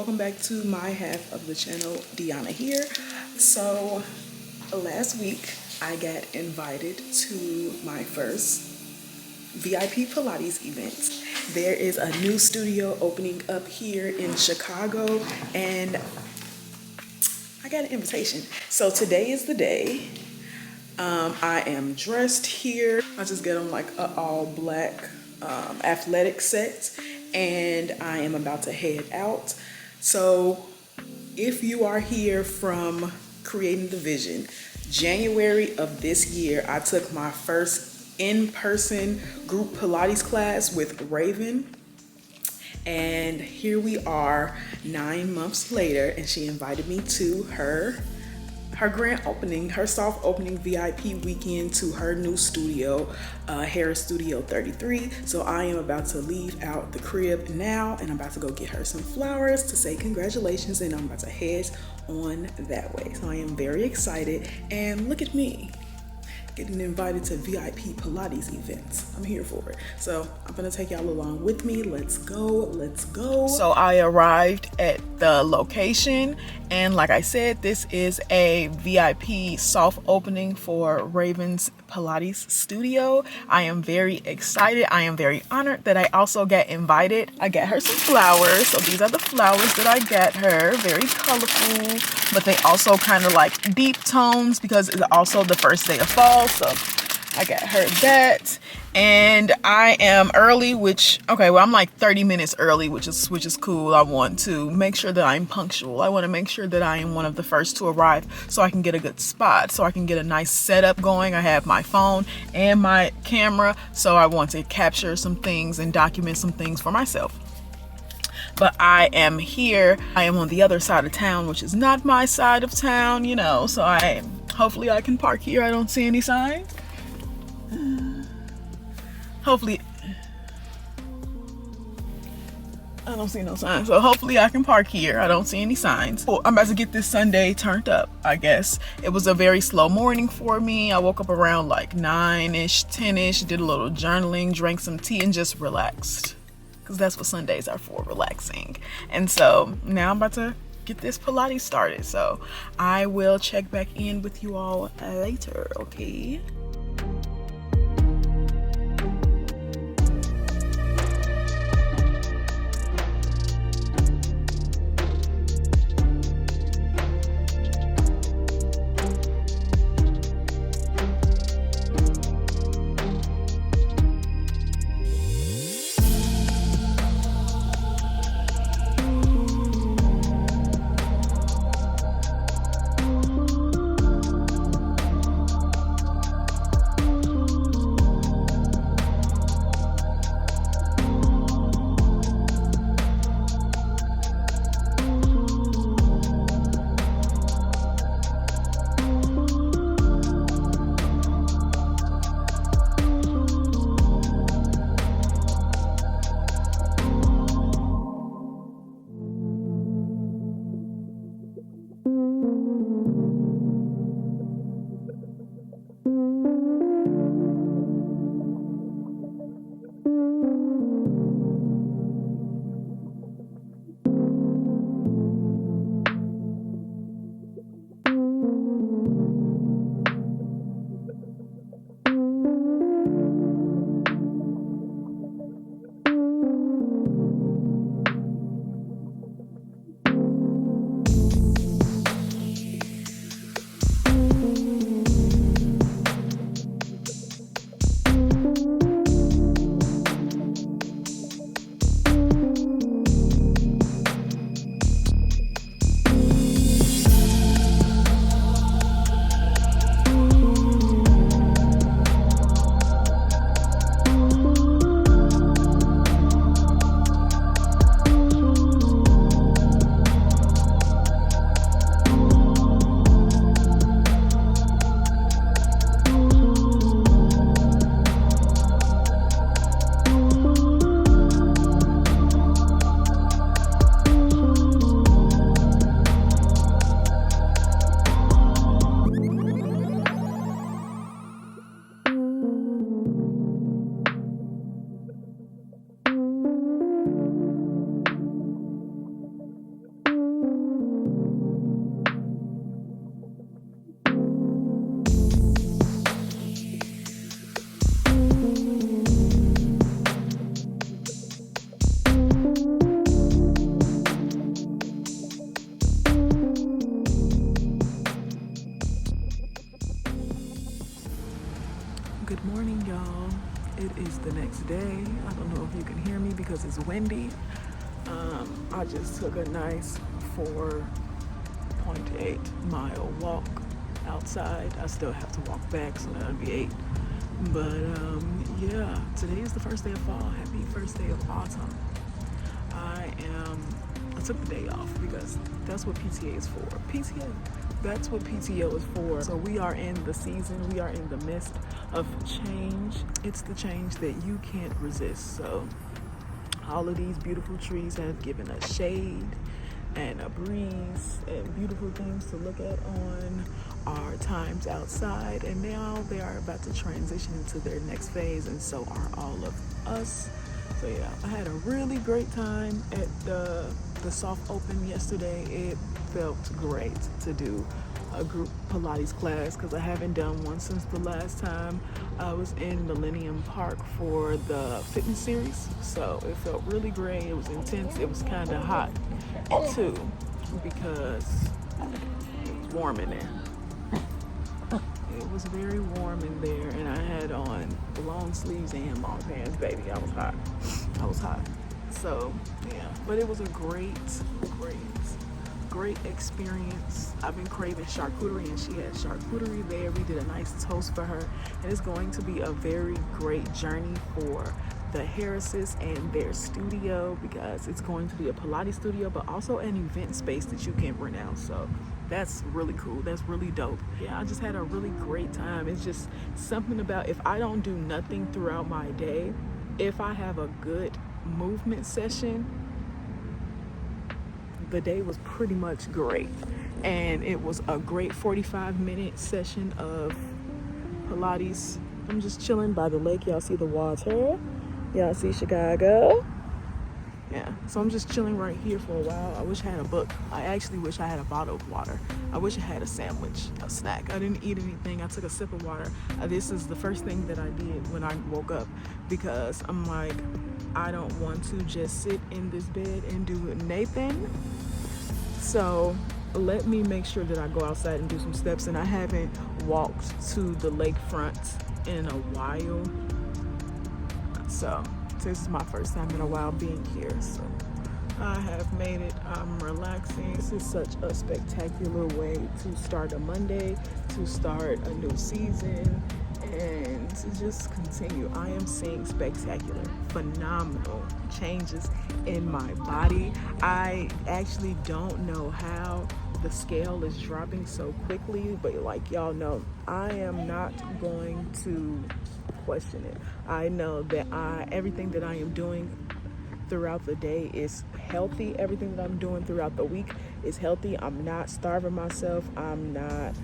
welcome back to my half of the channel, Deanna here. So last week I got invited to my first VIP Pilates event. There is a new studio opening up here in Chicago and I got an invitation. So today is the day. I am dressed here. I just got on like an all black athletic set and I am about to head out. So if you are here from Creating the Vision, January of this year, I took my first in-person group Pilates class with Raven. And here we are 9 months later, and she invited me to her grand opening, her soft opening VIP weekend to her new studio, Hair Studio 33. So I am about to leave out the crib now and I'm about to go get her some flowers to say congratulations, and I'm about to head on that way. So I am very excited, and look at me getting invited to VIP Pilates events. I'm here for it. So I'm gonna take y'all along with me. Let's go, let's go. So I arrived at the location, and like I said, this is a VIP soft opening for Raven's Pilates studio. I am very excited. I am very honored that I also got invited. I got her some flowers. So these are the flowers that I got her. Very colorful, but they also kind of like deep tones because it's also the first day of fall. So I got her that, and I am early, I'm like 30 minutes early, which is cool. I want to make sure that I'm punctual. I want to make sure that I am one of the first to arrive so I can get a good spot, so I can get a nice setup going. I have my phone and my camera, so I want to capture some things and document some things for myself. But I am here. I am on the other side of town, which is not my side of town, so hopefully I can park here. I don't see any signs. Hopefully I don't see no signs, so hopefully I can park here. I don't see any signs. Well, I'm about to get this Sunday turned up, I guess. It was a very slow morning for me. I woke up around like 9-ish, 10-ish, did a little journaling, drank some tea, and just relaxed, because that's what Sundays are for, relaxing. And so now I'm about to get this Pilates started, so I will check back in with you all later, okay? is windy. I just took a nice 4.8 mile walk outside. I still have to walk back, so that'll be 8. But yeah, today is the first day of fall. Happy first day of autumn. I took the day off because that's what PTA is for. That's what PTO is for. So we are in the season, we are in the midst of change. It's the change that you can't resist. So all of these beautiful trees have given us shade and a breeze and beautiful things to look at on our times outside. And now they are about to transition into their next phase, and so are all of us. So yeah, I had a really great time at the soft open yesterday. It felt great to do a group Pilates class because I haven't done one since the last time I was in Millennium Park for the fitness series. So it felt really great. It was intense. It was kind of hot too because it was warm in there. It was very warm in there, and I had on long sleeves and long pants, baby. I was hot. So yeah, but it was a great experience. I've been craving charcuterie, and she had charcuterie there. We did a nice toast for her, and it's going to be a very great journey for the Harrises and their studio because it's going to be a Pilates studio, but also an event space that you can rent out. So that's really cool. That's really dope. Yeah, I just had a really great time. It's just something about if I don't do nothing throughout my day, if I have a good movement session, the day was pretty much great. And it was a great 45-minute session of Pilates. I'm just chilling by the lake. Y'all see the water? Y'all see Chicago? Yeah, so I'm just chilling right here for a while. I wish I had a book. I actually wish I had a bottle of water. I wish I had a sandwich, a snack. I didn't eat anything. I took a sip of water. This is the first thing that I did when I woke up because I'm like, I don't want to just sit in this bed and do Nathan. So let me make sure that I go outside and do some steps. And I haven't walked to the lakefront in a while. So this is my first time in a while being here. So I have made it. I'm relaxing. This is such a spectacular way to start a Monday, to start a new season, and to just continue. I am seeing spectacular, phenomenal changes in my body. I actually don't know how the scale is dropping so quickly, but like y'all know, I am not going to question it. I know that everything that I am doing throughout the day is healthy. Everything that I'm doing throughout the week is healthy. I'm not starving myself. I'm not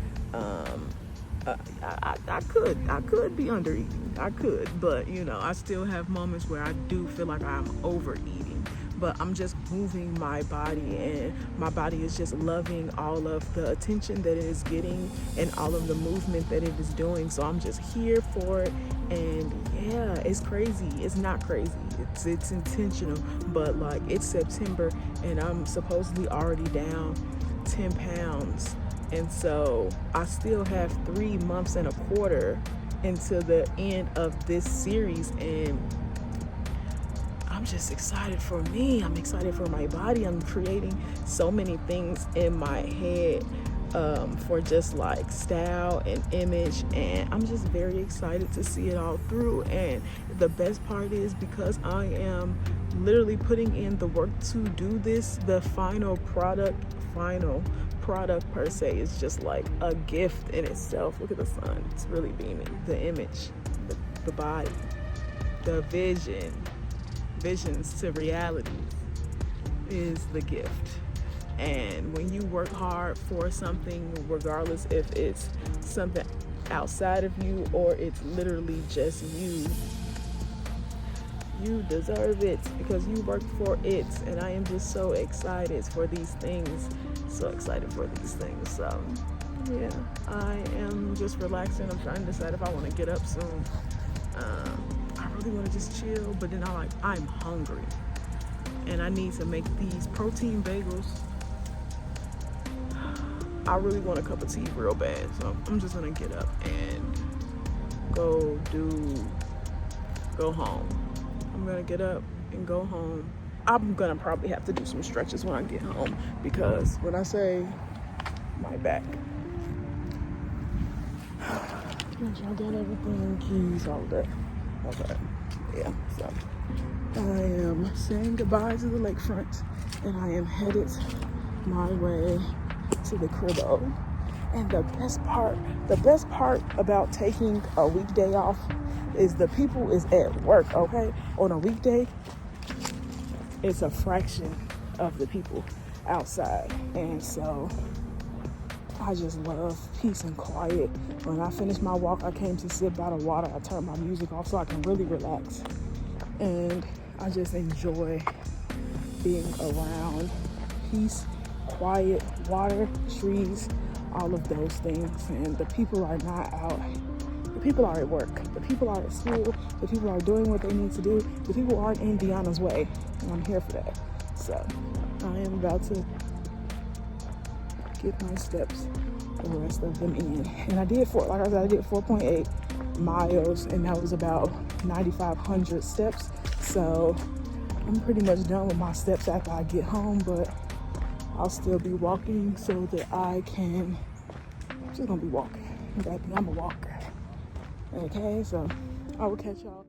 I could be under eating. I could, but you know, I still have moments where I do feel like I'm overeating. But I'm just moving my body, and my body is just loving all of the attention that it is getting and all of the movement that it is doing. So I'm just here for it, and yeah, it's crazy. It's not crazy. It's intentional, but like it's September, and I'm supposedly already down 10 pounds. And so I still have 3 months and a quarter into the end of this series, and I'm just excited for me. I'm excited for my body. I'm creating so many things in my head for just like style and image, and I'm just very excited to see it all through. And the best part is because I am literally putting in the work to do this, the final product per se is just like a gift in itself. Look at the sun. It's really beaming. The image, the body, the visions to reality is the gift. And when you work hard for something, regardless if it's something outside of you or it's literally just you deserve it because you worked for it. And I am just so excited for these things. So yeah, I am just relaxing. I'm trying to decide if I want to get up soon. I really want to just chill, but then I'm hungry and I need to make these protein bagels. I really want a cup of tea real bad, so I'm just gonna get up and go home. I'm gonna get up and go home. I'm gonna probably have to do some stretches when I get home, because when I say my back, make sure I got everything, keys, all that. Okay, yeah, so I am saying goodbye to the lakefront, and I am headed my way to the cribbo. And the best part about taking a weekday off is the people is at work, okay? On a weekday, it's a fraction of the people outside. And so I just love peace and quiet. When I finished my walk, I came to sit by the water. I turned my music off so I can really relax. And I just enjoy being around peace, quiet, water, trees, all of those things. And the people are not out. The people are at work. The people are at school. The people are doing what they need to do. The people aren't in Deanna's way. And I'm here for that. So I am about to get my steps, the rest of them in. And I did 4.8 miles, and that was about 9,500 steps. So I'm pretty much done with my steps after I get home, but I'll still be walking so that I can, I'm just gonna be walking. Baby, I'm a walker. Okay, so I will catch y'all.